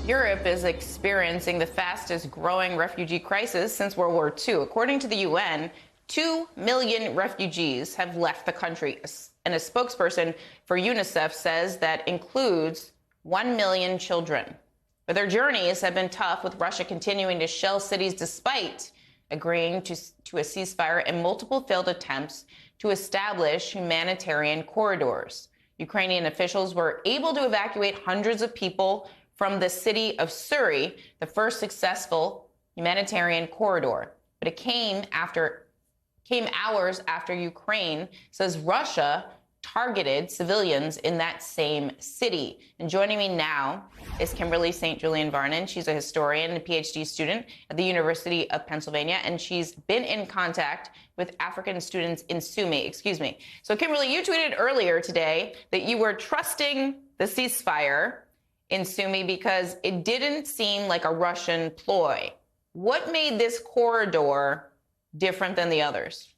Europe is experiencing the fastest growing refugee crisis since World War II. According to the UN, 2 million refugees have left the country, and a spokesperson for UNICEF says that includes 1 million children. But their journeys have been tough, with Russia continuing to shell cities despite agreeing to a ceasefire and multiple failed attempts to establish humanitarian corridors. Ukrainian officials were able to evacuate hundreds of people from the city of Suri, the first successful humanitarian corridor. But it came hours after Ukraine says Russia targeted civilians in that same city. And joining me now is Kimberly St. Julian Varnon. She's a historian and a PhD student at the University of Pennsylvania, and she's been in contact with African students in Sumy. So Kimberly, you tweeted earlier today that you were trusting the ceasefire in Sumy because it didn't seem like a Russian ploy. What made this corridor different than the others?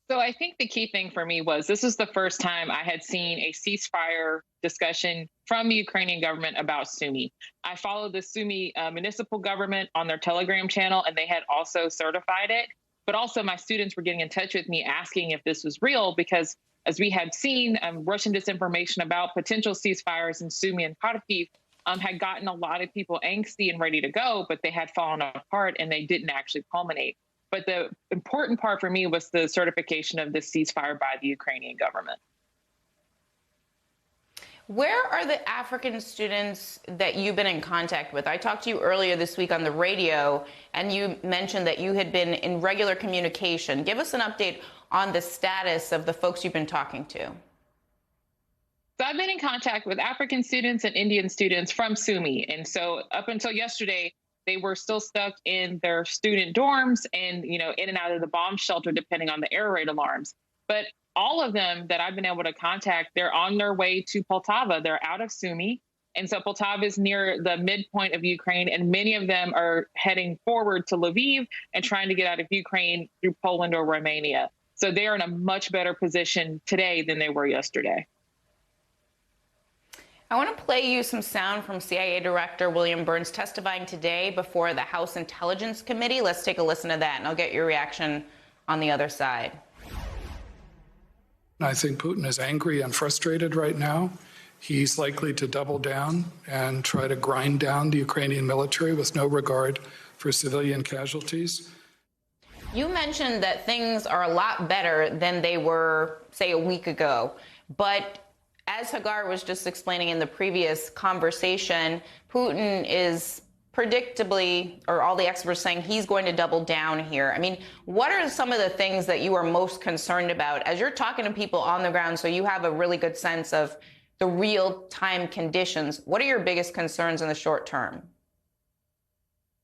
So I think the key thing for me was this is the first time I had seen a ceasefire discussion from the Ukrainian government about Sumy. I followed the Sumy municipal government on their Telegram channel, and they had also certified it. But also my students were getting in touch with me asking if this was real, because as we had seen, Russian disinformation about potential ceasefires in Sumy and Kharkiv had gotten a lot of people angsty and ready to go, but they had fallen apart and they didn't actually culminate. But the important part for me was the certification of the ceasefire by the Ukrainian government. Where are the African students that you've been in contact with? I talked to you earlier this week on the radio, and you mentioned that you had been in regular communication. Give us an update on the status of the folks you've been talking to. So I've been in contact with African students and Indian students from Sumy. And so up until yesterday, they were still stuck in their student dorms and, in and out of the bomb shelter, depending on the air raid alarms. But all of them that I've been able to contact, they're on their way to Poltava. They're out of Sumy. And so Poltava is near the midpoint of Ukraine, and many of them are heading forward to Lviv and trying to get out of Ukraine through Poland or Romania. So they are in a much better position today than they were yesterday. I want to play you some sound from CIA Director William Burns testifying today before the House Intelligence Committee. Let's take a listen to that, and I'll get your reaction on the other side. I think Putin is angry and frustrated right now. He's likely to double down and try to grind down the Ukrainian military with no regard for civilian casualties. You mentioned that things are a lot better than they were, say, a week ago. But as Hagar was just explaining in the previous conversation, Putin is predictably, or all the experts saying he's going to double down here. I mean, what are some of the things that you are most concerned about as you're talking to people on the ground, so you have a really good sense of the real-time conditions? What are your biggest concerns in the short term?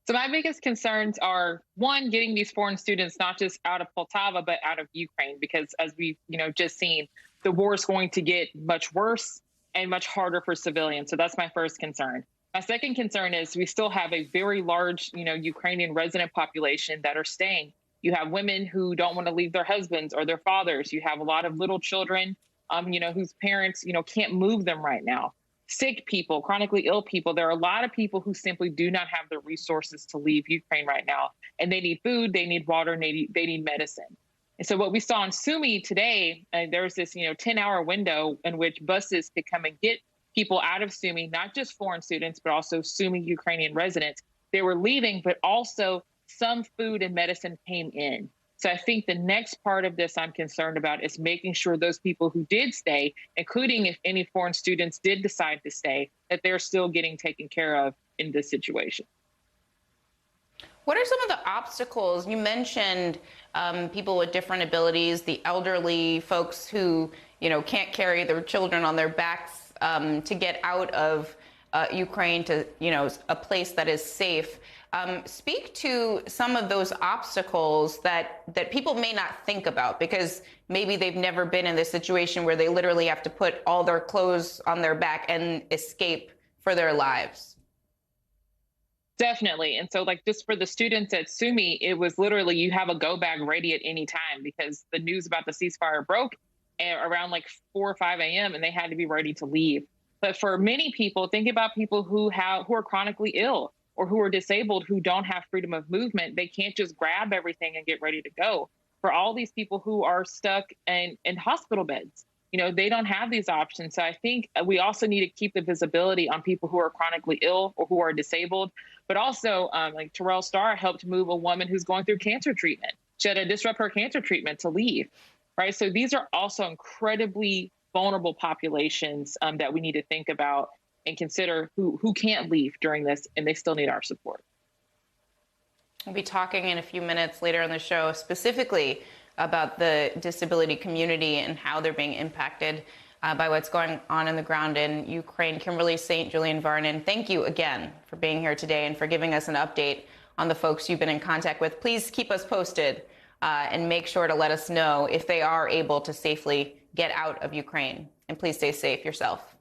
So my biggest concerns are, one, getting these foreign students not just out of Poltava, but out of Ukraine, because as we've just seen, the war is going to get much worse and much harder for civilians. So that's my first concern. My second concern is we still have a very large, Ukrainian resident population that are staying. You have women who don't want to leave their husbands or their fathers. You have a lot of little children, whose parents, can't move them right now. Sick people, chronically ill people. There are a lot of people who simply do not have the resources to leave Ukraine right now. And they need food, they need water, and they need medicine. And so what we saw in Sumy today, there's this, 10-hour window in which buses could come and get people out of Sumy, not just foreign students, but also Sumy Ukrainian residents. They were leaving, but also some food and medicine came in. So I think the next part of this I'm concerned about is making sure those people who did stay, including if any foreign students did decide to stay, that they're still getting taken care of in this situation. What are some of the obstacles? You mentioned people with different abilities, the elderly, folks who, can't carry their children on their backs to get out of Ukraine to, a place that is safe. Speak to some of those obstacles that people may not think about, because maybe they've never been in this situation where they literally have to put all their clothes on their back and escape for their lives. Definitely. And so just for the students at Sumy, it was literally you have a go bag ready at any time, because the news about the ceasefire broke around 4 or 5 a.m. and they had to be ready to leave. But for many people, think about people who are chronically ill or who are disabled, who don't have freedom of movement. They can't just grab everything and get ready to go. For all these people who are stuck in hospital beds, they don't have these options. So I think we also need to keep the visibility on people who are chronically ill or who are disabled. But also, like Terrell Starr helped move a woman who's going through cancer treatment. She had to disrupt her cancer treatment to leave, right? So these are also incredibly vulnerable populations that we need to think about and consider who can't leave during this, and they still need our support. We'll be talking in a few minutes later on the show specifically about the disability community and how they're being impacted by what's going on the ground in Ukraine. Kimberly St. Julian Varnon, thank you again for being here today and for giving us an update on the folks you've been in contact with. Please keep us posted and make sure to let us know if they are able to safely get out of Ukraine. And please stay safe yourself.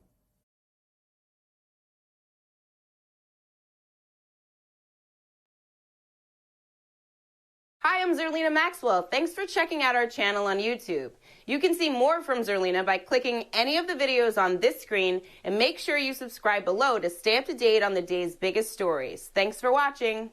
Hi, I'm Zerlina Maxwell. Thanks for checking out our channel on YouTube. You can see more from Zerlina by clicking any of the videos on this screen, and make sure you subscribe below to stay up to date on the day's biggest stories. Thanks for watching.